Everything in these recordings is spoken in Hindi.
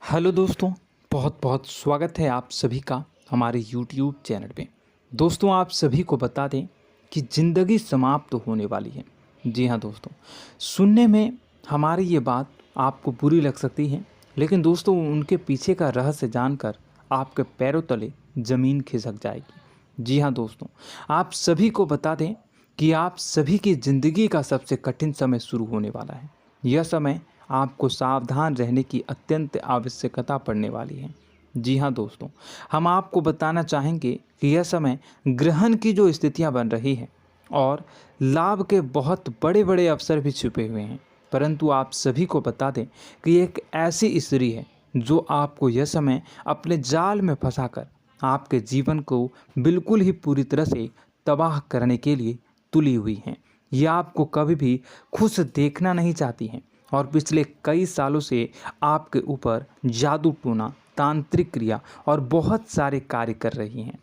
हेलो दोस्तों, बहुत बहुत स्वागत है आप सभी का हमारे YouTube चैनल पे। दोस्तों, आप सभी को बता दें कि ज़िंदगी समाप्त होने वाली है। जी हाँ दोस्तों, सुनने में हमारी ये बात आपको बुरी लग सकती है, लेकिन दोस्तों उनके पीछे का रहस्य जानकर आपके पैरों तले ज़मीन खिसक जाएगी। जी हाँ दोस्तों, आप सभी को बता दें कि आप सभी की ज़िंदगी का सबसे कठिन समय शुरू होने वाला है। यह समय आपको सावधान रहने की अत्यंत आवश्यकता पड़ने वाली है। जी हाँ दोस्तों, हम आपको बताना चाहेंगे कि यह समय ग्रहण की जो स्थितियां बन रही है और लाभ के बहुत बड़े बड़े अवसर भी छुपे हुए हैं। परंतु आप सभी को बता दें कि एक ऐसी स्त्री है जो आपको यह समय अपने जाल में फंसाकर आपके जीवन को बिल्कुल ही पूरी तरह से तबाह करने के लिए तुली हुई हैं। यह आपको कभी भी खुश देखना नहीं चाहती हैं और पिछले कई सालों से आपके ऊपर जादू टोना, तांत्रिक क्रिया और बहुत सारे कार्य कर रही हैं,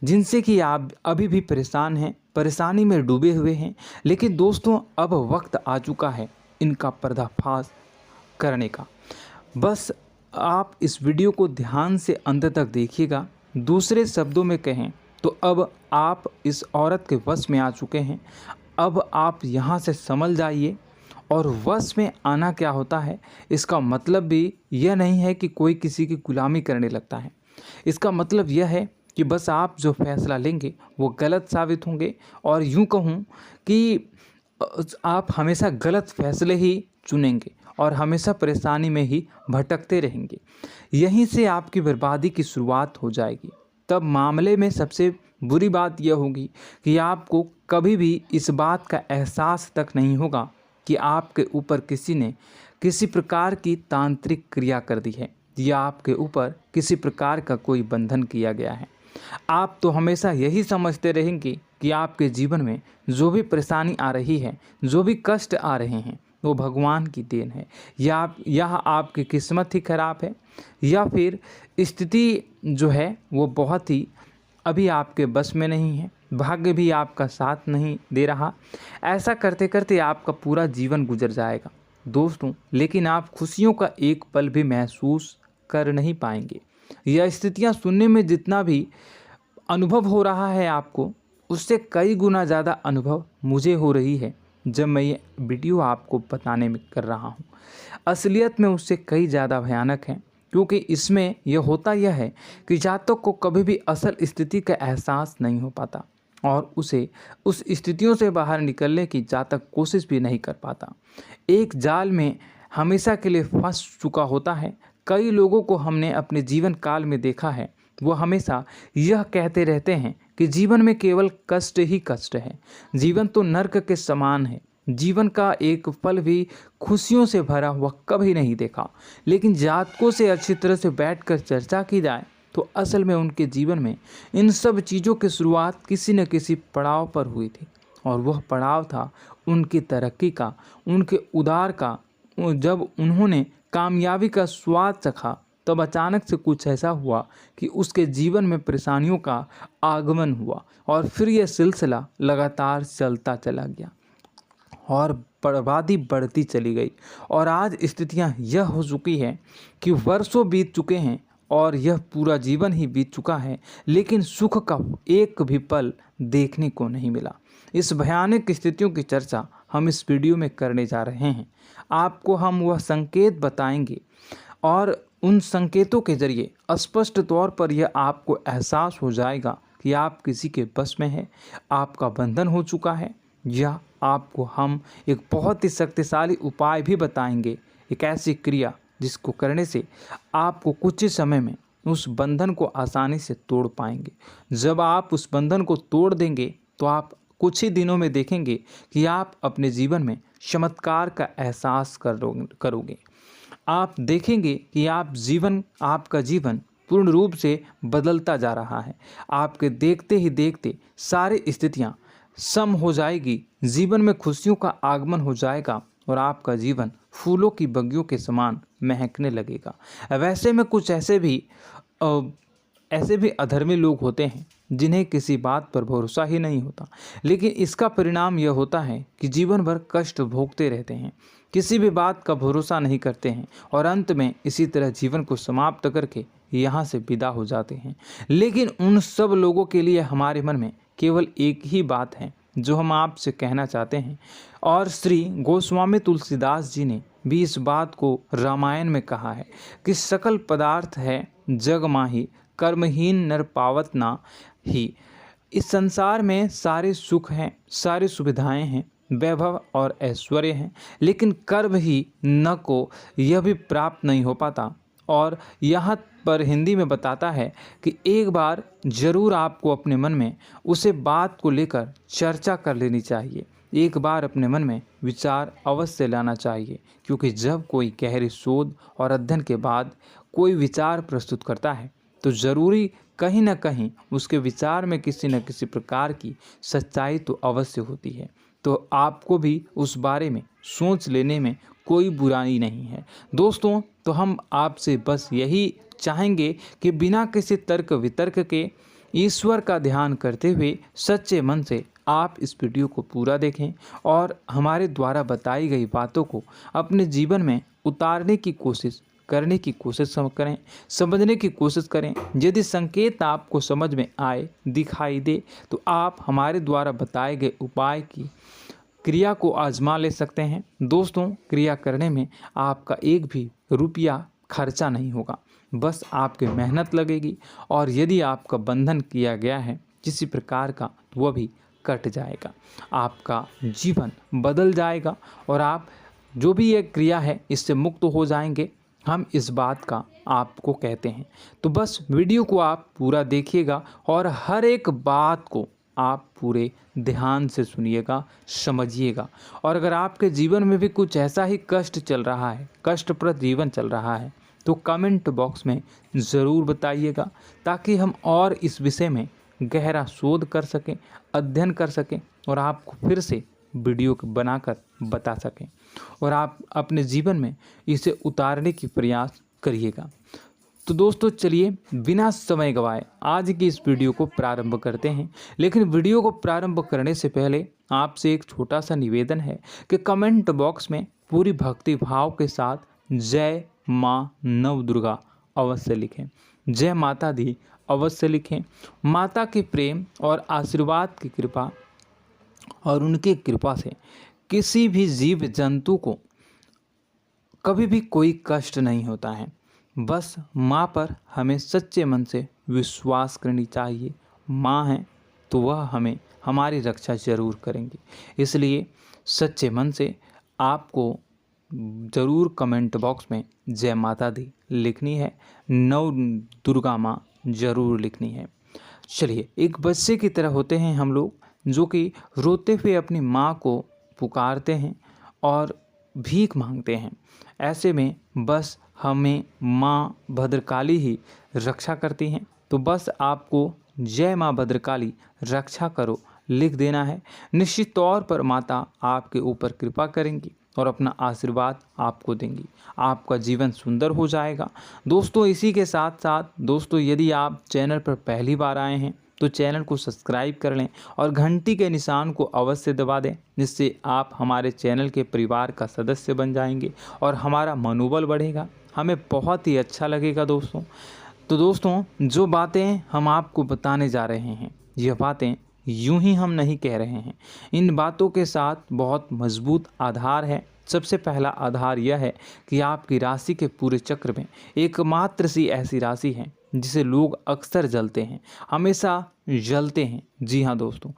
जिनसे कि आप अभी भी परेशान हैं, परेशानी में डूबे हुए हैं। लेकिन दोस्तों, अब वक्त आ चुका है इनका पर्दाफाश करने का। बस आप इस वीडियो को ध्यान से अंत तक देखिएगा। दूसरे शब्दों में कहें तो अब आप इस औरत के वश में आ चुके हैं। अब आप यहाँ से संभल जाइए। और वश में आना क्या होता है, इसका मतलब भी यह नहीं है कि कोई किसी की गुलामी करने लगता है। इसका मतलब यह है कि बस आप जो फैसला लेंगे वो गलत साबित होंगे, और यूँ कहूँ कि आप हमेशा गलत फैसले ही चुनेंगे और हमेशा परेशानी में ही भटकते रहेंगे। यहीं से आपकी बर्बादी की शुरुआत हो जाएगी। तब मामले में सबसे बुरी बात यह होगी कि आपको कभी भी इस बात का एहसास तक नहीं होगा कि आपके ऊपर किसी ने किसी प्रकार की तांत्रिक क्रिया कर दी है या आपके ऊपर किसी प्रकार का कोई बंधन किया गया है। आप तो हमेशा यही समझते रहेंगे कि आपके जीवन में जो भी परेशानी आ रही है, जो भी कष्ट आ रहे हैं, वो भगवान की देन है, या आपकी किस्मत ही खराब है, या फिर स्थिति जो है वो बहुत ही अभी आपके बस में नहीं है, भाग्य भी आपका साथ नहीं दे रहा। ऐसा करते करते आपका पूरा जीवन गुजर जाएगा दोस्तों, लेकिन आप खुशियों का एक पल भी महसूस कर नहीं पाएंगे। यह स्थितियां सुनने में जितना भी अनुभव हो रहा है आपको, उससे कई गुना ज़्यादा अनुभव मुझे हो रही है जब मैं ये वीडियो आपको बताने में कर रहा हूँ। असलियत में उससे कई ज़्यादा भयानक है, क्योंकि इसमें यह होता यह है कि जातक को कभी भी असल स्थिति का एहसास नहीं हो पाता और उसे उस स्थितियों से बाहर निकलने की जातक कोशिश भी नहीं कर पाता। एक जाल में हमेशा के लिए फंस चुका होता है। कई लोगों को हमने अपने जीवन काल में देखा है, वो हमेशा यह कहते रहते हैं कि जीवन में केवल कष्ट ही कष्ट है, जीवन तो नर्क के समान है, जीवन का एक पल भी खुशियों से भरा हुआ कभी नहीं देखा। लेकिन जातकों से अच्छी तरह से बैठकर चर्चा की जाए तो असल में उनके जीवन में इन सब चीज़ों की शुरुआत किसी न किसी पड़ाव पर हुई थी, और वह पड़ाव था उनकी तरक्की का, उनके उदार का। जब उन्होंने कामयाबी का स्वाद चखा, तब अचानक से कुछ ऐसा हुआ कि उसके जीवन में परेशानियों का आगमन हुआ, और फिर यह सिलसिला लगातार चलता चला गया और बर्बादी बढ़ती चली गई। और आज स्थितियां यह हो चुकी है कि वर्षों बीत चुके हैं और यह पूरा जीवन ही बीत चुका है, लेकिन सुख का एक भी पल देखने को नहीं मिला। इस भयानक स्थितियों की चर्चा हम इस वीडियो में करने जा रहे हैं। आपको हम वह संकेत बताएंगे और उन संकेतों के जरिए स्पष्ट तौर पर यह आपको एहसास हो जाएगा कि आप किसी के बस में हैं, आपका बंधन हो चुका है, या आपको हम एक बहुत ही शक्तिशाली उपाय भी बताएंगे, एक ऐसी क्रिया जिसको करने से आपको कुछ ही समय में उस बंधन को आसानी से तोड़ पाएंगे। जब आप उस बंधन को तोड़ देंगे तो आप कुछ ही दिनों में देखेंगे कि आप अपने जीवन में चमत्कार का एहसास करोगे। आप देखेंगे कि आपका जीवन पूर्ण रूप से बदलता जा रहा है। आपके देखते ही देखते सारी स्थितियां सम हो जाएगी, जीवन में खुशियों का आगमन हो जाएगा और आपका जीवन फूलों की बगियों के समान महकने लगेगा। वैसे में कुछ ऐसे भी अधर्मी लोग होते हैं जिन्हें किसी बात पर भरोसा ही नहीं होता, लेकिन इसका परिणाम यह होता है कि जीवन भर कष्ट भोगते रहते हैं, किसी भी बात का भरोसा नहीं करते हैं और अंत में इसी तरह जीवन को समाप्त करके यहाँ से विदा हो जाते हैं। लेकिन उन सब लोगों के लिए हमारे मन में केवल एक ही बात है जो हम आपसे कहना चाहते हैं, और श्री गोस्वामी तुलसीदास जी ने भी इस बात को रामायण में कहा है कि सकल पदार्थ है जग माही, कर्महीन नर पावत ना ही। इस संसार में सारे सुख हैं, सारी सुविधाएं हैं, वैभव और ऐश्वर्य हैं, लेकिन कर्म ही न को यह भी प्राप्त नहीं हो पाता। और यहाँ पर हिंदी में बताता है कि एक बार जरूर आपको अपने मन में उसे बात को लेकर चर्चा कर लेनी चाहिए, एक बार अपने मन में विचार अवश्य लाना चाहिए, क्योंकि जब कोई गहरी शोध और अध्ययन के बाद कोई विचार प्रस्तुत करता है तो ज़रूरी कहीं ना कहीं उसके विचार में किसी न किसी प्रकार की सच्चाई तो अवश्य होती है। तो आपको भी उस बारे में सोच लेने में कोई बुराई नहीं है। दोस्तों, तो हम आपसे बस यही चाहेंगे कि बिना किसी तर्क वितर्क के ईश्वर का ध्यान करते हुए सच्चे मन से आप इस वीडियो को पूरा देखें और हमारे द्वारा बताई गई बातों को अपने जीवन में उतारने की कोशिश करने की कोशिश करें, समझने की कोशिश करें। यदि संकेत आपको समझ में आए, दिखाई दे, तो आप हमारे द्वारा बताए गए उपाय की क्रिया को आजमा ले सकते हैं। दोस्तों, क्रिया करने में आपका एक भी रुपया खर्चा नहीं होगा, बस आपकी मेहनत लगेगी, और यदि आपका बंधन किया गया है किसी प्रकार का तो वह भी कट जाएगा, आपका जीवन बदल जाएगा और आप जो भी ये क्रिया है इससे मुक्त हो जाएंगे। हम इस बात का आपको कहते हैं। तो बस वीडियो को आप पूरा देखिएगा और हर एक बात को आप पूरे ध्यान से सुनिएगा, समझिएगा। और अगर आपके जीवन में भी कुछ ऐसा ही कष्ट चल रहा है, कष्टप्रद जीवन चल रहा है, तो कमेंट बॉक्स में ज़रूर बताइएगा, ताकि हम और इस विषय में गहरा शोध कर सकें, अध्ययन कर सकें और आपको फिर से वीडियो बनाकर बता सकें और आप अपने जीवन में इसे उतारने की प्रयास करिएगा। तो दोस्तों, चलिए बिना समय गवाए आज की इस वीडियो को प्रारंभ करते हैं। लेकिन वीडियो को प्रारंभ करने से पहले आपसे एक छोटा सा निवेदन है कि कमेंट बॉक्स में पूरी भक्ति भाव के साथ जय माँ नव दुर्गा अवश्य लिखें, जय माता दी अवश्य लिखें। माता के प्रेम और आशीर्वाद की कृपा और उनकी कृपा से किसी भी जीव जंतु को कभी भी कोई कष्ट नहीं होता है। बस माँ पर हमें सच्चे मन से विश्वास करनी चाहिए। माँ है तो वह हमें हमारी रक्षा जरूर करेंगी। इसलिए सच्चे मन से आपको ज़रूर कमेंट बॉक्स में जय माता दी लिखनी है, नव दुर्गा माँ ज़रूर लिखनी है। चलिए, एक बच्चे की तरह होते हैं हम लोग, जो कि रोते हुए अपनी माँ को पुकारते हैं और भीख मांगते हैं। ऐसे में बस हमें माँ भद्रकाली ही रक्षा करती हैं। तो बस आपको जय माँ भद्रकाली रक्षा करो लिख देना है। निश्चित तौर पर माता आपके ऊपर कृपा करेंगी और अपना आशीर्वाद आपको देंगी, आपका जीवन सुंदर हो जाएगा। दोस्तों, इसी के साथ साथ दोस्तों, यदि आप चैनल पर पहली बार आए हैं तो चैनल को सब्सक्राइब कर लें और घंटी के निशान को अवश्य दबा दें, जिससे आप हमारे चैनल के परिवार का सदस्य बन जाएंगे और हमारा मनोबल बढ़ेगा, हमें बहुत ही अच्छा लगेगा दोस्तों। तो दोस्तों, जो बातें हम आपको बताने जा रहे हैं, यह बातें यूं ही हम नहीं कह रहे हैं। इन बातों के साथ बहुत मजबूत आधार है। सबसे पहला आधार यह है कि आपकी राशि के पूरे चक्र में एकमात्र सी ऐसी राशि है जिसे लोग अक्सर जलते हैं, हमेशा जलते हैं। जी हाँ दोस्तों,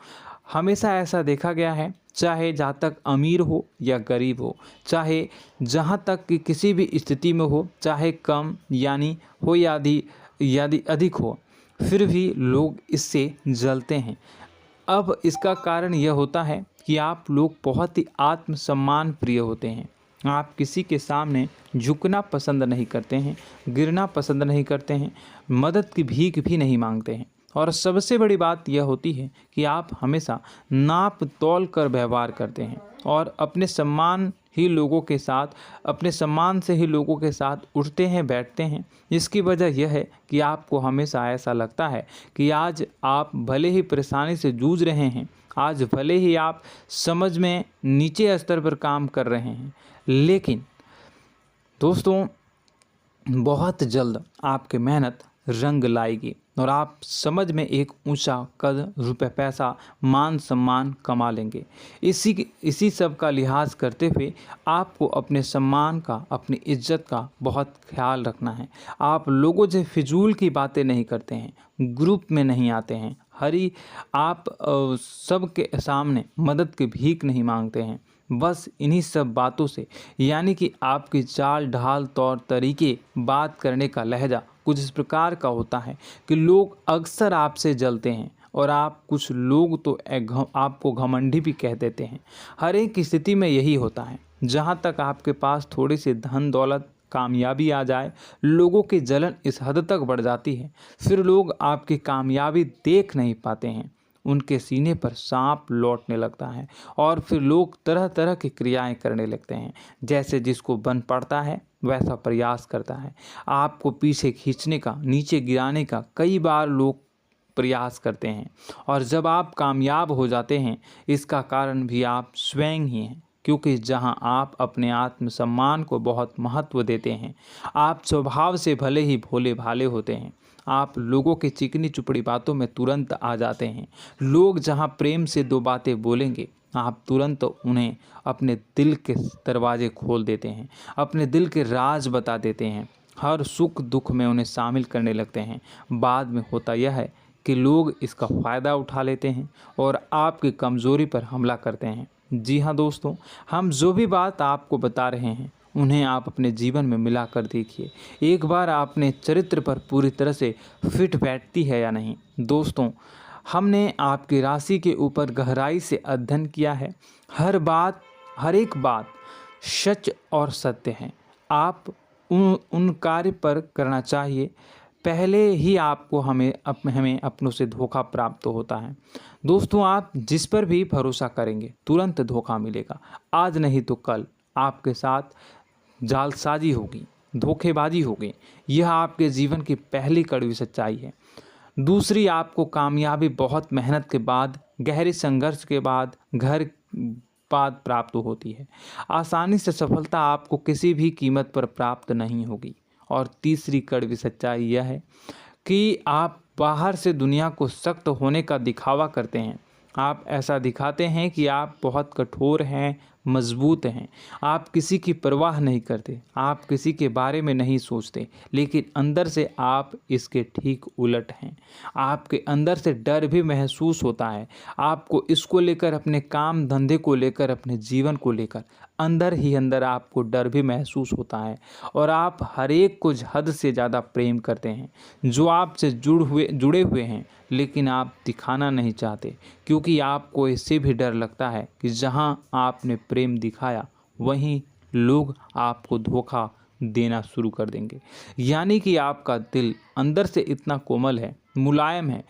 हमेशा ऐसा देखा गया है, चाहे जहाँ तक अमीर हो या गरीब हो, चाहे जहाँ तक कि किसी भी स्थिति में हो, चाहे कम यानी हो या अधिक हो, फिर भी लोग इससे जलते हैं। अब इसका कारण यह होता है कि आप लोग बहुत ही आत्मसम्मान प्रिय होते हैं। आप किसी के सामने झुकना पसंद नहीं करते हैं, गिरना पसंद नहीं करते हैं, मदद की भीख भी नहीं मांगते हैं और सबसे बड़ी बात यह होती है कि आप हमेशा नाप तौल कर व्यवहार करते हैं और अपने सम्मान से ही लोगों के साथ उठते हैं बैठते हैं। इसकी वजह यह है कि आपको हमेशा ऐसा लगता है कि आज आप भले ही परेशानी से जूझ रहे हैं, आज भले ही आप समझ में नीचे स्तर पर काम कर रहे हैं, लेकिन दोस्तों बहुत जल्द आपकी मेहनत रंग लाएगी और आप समझ में एक ऊंचा कद, रुपए, पैसा, मान सम्मान कमा लेंगे। इसी सब का लिहाज करते हुए आपको अपने सम्मान का, अपनी इज्जत का बहुत ख्याल रखना है। आप लोगों से फिजूल की बातें नहीं करते हैं, ग्रुप में नहीं आते हैं, आप सबके सामने मदद की भीख नहीं मांगते हैं। बस इन्हीं सब बातों से, यानी कि आपकी चाल ढाल, तौर तरीके, बात करने का लहजा कुछ इस प्रकार का होता है कि लोग अक्सर आपसे जलते हैं और कुछ लोग तो आपको घमंडी भी कह देते हैं। हर एक स्थिति में यही होता है। जहाँ तक आपके पास थोड़ी सी धन दौलत, कामयाबी आ जाए, लोगों की जलन इस हद तक बढ़ जाती है, फिर लोग आपकी कामयाबी देख नहीं पाते हैं, उनके सीने पर सांप लौटने लगता है और फिर लोग तरह तरह की क्रियाएं करने लगते हैं। जैसे जिसको बन पड़ता है वैसा प्रयास करता है। आपको पीछे खींचने का, नीचे गिराने का कई बार लोग प्रयास करते हैं और जब आप कामयाब हो जाते हैं, इसका कारण भी आप स्वयं ही हैं। क्योंकि जहां आप अपने आत्मसम्मान को बहुत महत्व देते हैं, आप स्वभाव से भले ही भोले भाले होते हैं, आप लोगों की चिकनी चुपड़ी बातों में तुरंत आ जाते हैं। लोग जहां प्रेम से दो बातें बोलेंगे, आप तुरंत उन्हें अपने दिल के दरवाजे खोल देते हैं, अपने दिल के राज बता देते हैं, हर सुख दुख में उन्हें शामिल करने लगते हैं। बाद में होता यह है कि लोग इसका फ़ायदा उठा लेते हैं और आपकी कमज़ोरी पर हमला करते हैं। जी हाँ दोस्तों, हम जो भी बात आपको बता रहे हैं उन्हें आप अपने जीवन में मिला कर देखिए। एक बार आपने चरित्र पर पूरी तरह से फिट बैठती है या नहीं। दोस्तों, हमने आपकी राशि के ऊपर गहराई से अध्ययन किया है। हर एक बात सच और सत्य है। आप उन कार्य पर करना चाहिए, पहले ही आपको हमें अपनों से धोखा प्राप्त होता है। दोस्तों, आप जिस पर भी भरोसा करेंगे तुरंत धोखा मिलेगा। आज नहीं तो कल आपके साथ जालसाजी होगी, धोखेबाजी होगी। यह आपके जीवन की पहली कड़वी सच्चाई है। दूसरी, आपको कामयाबी बहुत मेहनत के बाद, गहरे संघर्ष के बाद प्राप्त होती है। आसानी से सफलता आपको किसी भी कीमत पर प्राप्त नहीं होगी। और तीसरी कड़वी सच्चाई यह है कि आप बाहर से दुनिया को सख्त होने का दिखावा करते हैं। आप ऐसा दिखाते हैं कि आप बहुत कठोर हैं, मजबूत हैं, आप किसी की परवाह नहीं करते, आप किसी के बारे में नहीं सोचते, लेकिन अंदर से आप इसके ठीक उलट हैं। आपके अंदर से डर भी महसूस होता है। आपको इसको लेकर, अपने काम धंधे को लेकर, अपने जीवन को लेकर अंदर ही अंदर आपको डर भी महसूस होता है और आप हर एक को हद से ज़्यादा प्रेम करते हैं, जो आपसे जुड़े हुए हैं, लेकिन आप दिखाना नहीं चाहते, क्योंकि आपको इससे भी डर लगता है कि जहां आपने प्रेम दिखाया वहीं लोग आपको धोखा देना शुरू कर देंगे। यानी कि आपका दिल अंदर से इतना कोमल है, मुलायम है,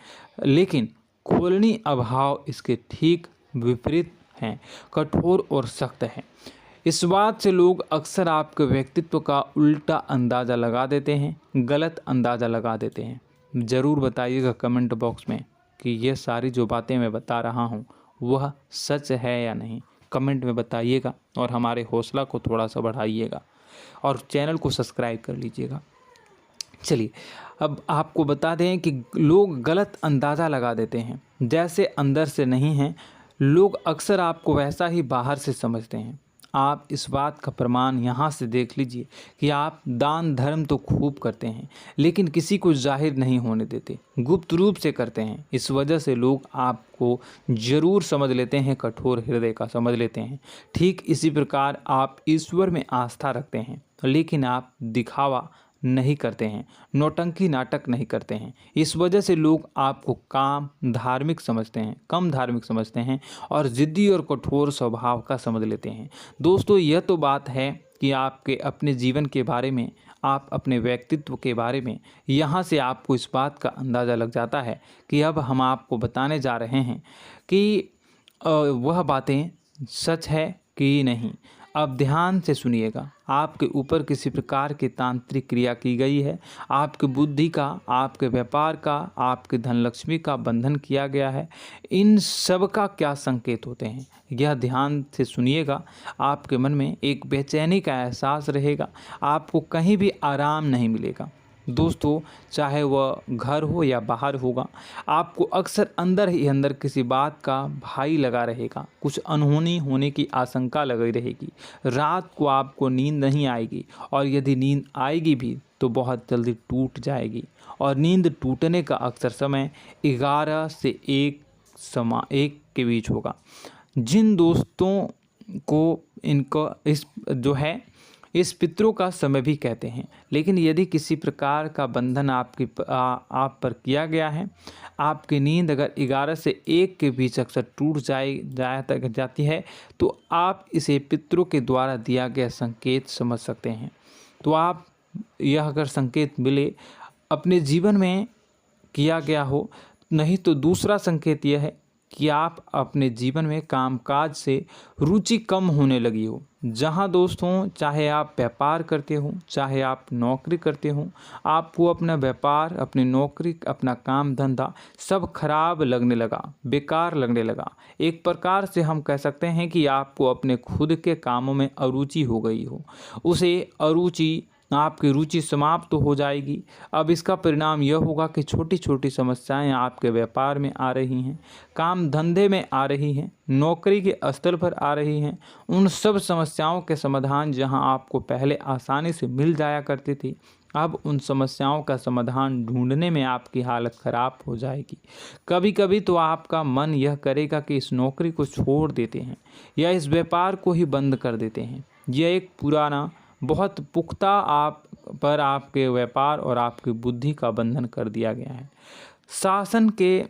लेकिन खोलनी अभाव इसके ठीक विपरीत हैं, कठोर और सख्त हैं। इस बात से लोग अक्सर आपके व्यक्तित्व का उल्टा अंदाज़ा लगा देते हैं, गलत अंदाज़ा लगा देते हैं। ज़रूर बताइएगा कमेंट बॉक्स में कि ये सारी जो बातें मैं बता रहा हूँ वह सच है या नहीं। कमेंट में बताइएगा और हमारे हौसला को थोड़ा सा बढ़ाइएगा और चैनल को सब्सक्राइब कर लीजिएगा। चलिए, अब आपको बता दें कि लोग गलत अंदाज़ा लगा देते हैं। जैसे अंदर से नहीं हैं, लोग अक्सर आपको वैसा ही बाहर से समझते हैं। आप इस बात का प्रमाण यहाँ से देख लीजिए कि आप दान धर्म तो खूब करते हैं, लेकिन किसी को जाहिर नहीं होने देते, गुप्त रूप से करते हैं। इस वजह से लोग आपको ज़रूर समझ लेते हैं, कठोर हृदय का समझ लेते हैं। ठीक इसी प्रकार आप ईश्वर में आस्था रखते हैं, लेकिन आप दिखावा नहीं करते हैं, नौटंकी नाटक नहीं करते हैं। इस वजह से लोग आपको कम धार्मिक समझते हैं और ज़िद्दी और कठोर स्वभाव का समझ लेते हैं। दोस्तों, यह तो बात है कि आपके अपने जीवन के बारे में, आप अपने व्यक्तित्व के बारे में, यहाँ से आपको इस बात का अंदाज़ा लग जाता है कि अब हम आपको बताने जा रहे हैं कि वह बातें सच है कि नहीं। अब ध्यान से सुनिएगा। आपके ऊपर किसी प्रकार की तांत्रिक क्रिया की गई है, आपकी बुद्धि का, आपके व्यापार का, आपके धनलक्ष्मी का बंधन किया गया है। इन सब का क्या संकेत होते हैं, यह ध्यान से सुनिएगा। आपके मन में एक बेचैनी का एहसास रहेगा, आपको कहीं भी आराम नहीं मिलेगा। दोस्तों, चाहे वह घर हो या बाहर होगा, आपको अक्सर अंदर ही अंदर किसी बात का भय लगा रहेगा, कुछ अनहोनी होने की आशंका लगी रहेगी। रात को आपको नींद नहीं आएगी, और यदि नींद आएगी भी तो बहुत जल्दी टूट जाएगी। और नींद टूटने का अक्सर समय 11 से 1 के बीच होगा। जिन दोस्तों को इनको इस पितरों का समय भी कहते हैं। लेकिन यदि किसी प्रकार का बंधन आप पर किया गया है, आपकी नींद अगर 11 से 1 के बीच अक्सर टूट जाती है, तो आप इसे पितरों के द्वारा दिया गया संकेत समझ सकते हैं। तो आप यह अगर संकेत मिले अपने जीवन में किया गया हो, नहीं तो दूसरा संकेत यह है कि आप अपने जीवन में कामकाज से रुचि कम होने लगी हो। जहां दोस्तों, चाहे आप व्यापार करते हो, चाहे आप नौकरी करते हो, आपको अपना व्यापार, अपनी नौकरी, अपना काम धंधा सब खराब लगने लगा, बेकार लगने लगा। एक प्रकार से हम कह सकते हैं कि आपको अपने खुद के कामों में अरुचि हो गई हो। उसे अरुचि, आपकी रुचि समाप्त तो हो जाएगी। अब इसका परिणाम यह होगा कि छोटी छोटी समस्याएं आपके व्यापार में आ रही हैं, काम धंधे में आ रही हैं, नौकरी के स्तर पर आ रही हैं। उन सब समस्याओं के समाधान जहां आपको पहले आसानी से मिल जाया करती थी, अब उन समस्याओं का समाधान ढूंढने में आपकी हालत ख़राब हो जाएगी। कभी कभी तो आपका मन यह करेगा कि इस नौकरी को छोड़ देते हैं या इस व्यापार को ही बंद कर देते हैं। यह एक पुराना, बहुत पुख्ता आपके व्यापार और आपकी बुद्धि का बंधन कर दिया गया है। शासन के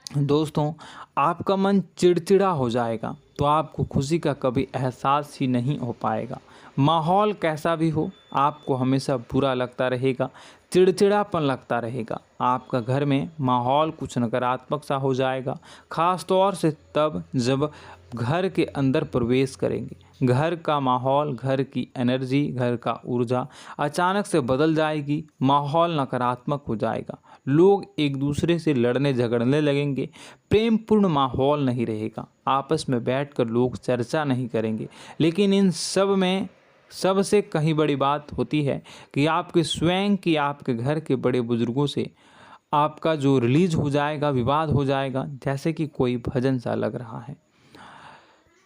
दोस्तों, आपका मन चिड़चिड़ा हो जाएगा, तो आपको खुशी का कभी एहसास ही नहीं हो पाएगा। माहौल कैसा भी हो, आपको हमेशा बुरा लगता रहेगा, चिड़चिड़ापन लगता रहेगा। आपका घर में माहौल कुछ नकारात्मक सा हो जाएगा, ख़ास तौर से तब जब घर के अंदर प्रवेश करेंगे। घर का माहौल, घर की एनर्जी, घर का ऊर्जा अचानक से बदल जाएगी, माहौल नकारात्मक हो जाएगा। लोग एक दूसरे से लड़ने झगड़ने लगेंगे, प्रेमपूर्ण माहौल नहीं रहेगा, आपस में बैठकर लोग चर्चा नहीं करेंगे। लेकिन इन सब में सबसे कहीं बड़ी बात होती है कि आपके स्वयं की, आपके घर के बड़े बुजुर्गों से आपका जो रिलीज हो जाएगा, विवाद हो जाएगा, जैसे कि कोई भजन सा लग रहा है।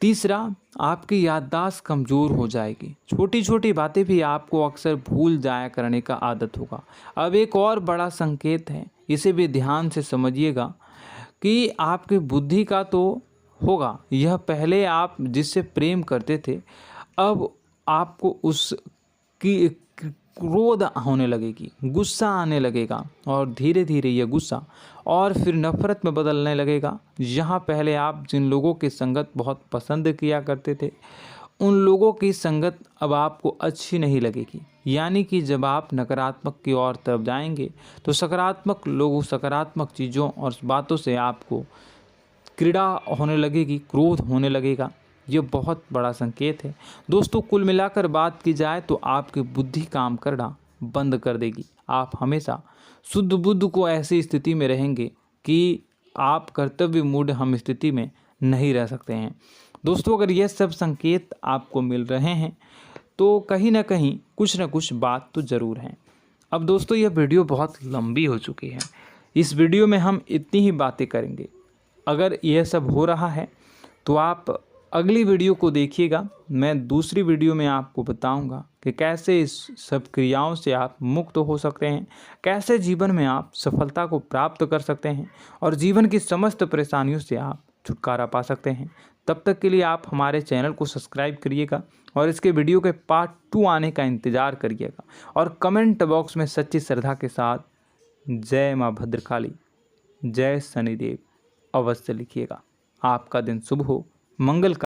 तीसरा, आपकी याददाश्त कमज़ोर हो जाएगी, छोटी छोटी बातें भी आपको अक्सर भूल जाया करने का आदत होगा। अब एक और बड़ा संकेत है, इसे भी ध्यान से समझिएगा कि आपकी बुद्धि का तो होगा, यह पहले आप जिससे प्रेम करते थे, अब आपको उसकी क्रोध होने लगेगी, गुस्सा आने लगेगा, और धीरे धीरे यह गुस्सा और फिर नफरत में बदलने लगेगा। यहाँ पहले आप जिन लोगों की संगत बहुत पसंद किया करते थे, उन लोगों की संगत अब आपको अच्छी नहीं लगेगी। यानी कि जब आप नकारात्मक की ओर तरफ जाएंगे, तो सकारात्मक लोगों, सकारात्मक चीज़ों और बातों से आपको क्रीड़ा होने लगेगी, क्रोध होने लगेगा। ये बहुत बड़ा संकेत है दोस्तों। कुल मिलाकर बात की जाए तो आपकी बुद्धि काम करना बंद कर देगी। आप हमेशा शुद्ध बुद्ध को ऐसी स्थिति में रहेंगे कि आप कर्तव्य मूढ़ हम स्थिति में नहीं रह सकते हैं। दोस्तों, अगर ये सब संकेत आपको मिल रहे हैं तो कहीं ना कहीं कुछ ना कुछ बात तो ज़रूर है। अब दोस्तों, यह वीडियो बहुत लंबी हो चुकी है, इस वीडियो में हम इतनी ही बातें करेंगे। अगर यह सब हो रहा है तो आप अगली वीडियो को देखिएगा। मैं दूसरी वीडियो में आपको बताऊंगा कि कैसे इस सब क्रियाओं से आप मुक्त हो सकते हैं, कैसे जीवन में आप सफलता को प्राप्त कर सकते हैं और जीवन की समस्त परेशानियों से आप छुटकारा पा सकते हैं। तब तक के लिए आप हमारे चैनल को सब्सक्राइब करिएगा और इसके वीडियो के पार्ट 2 आने का इंतज़ार करिएगा। और कमेंट बॉक्स में सच्ची श्रद्धा के साथ जय माँ भद्रकाली, जय शनिदेव अवश्य लिखिएगा। आपका दिन शुभ हो, मंगल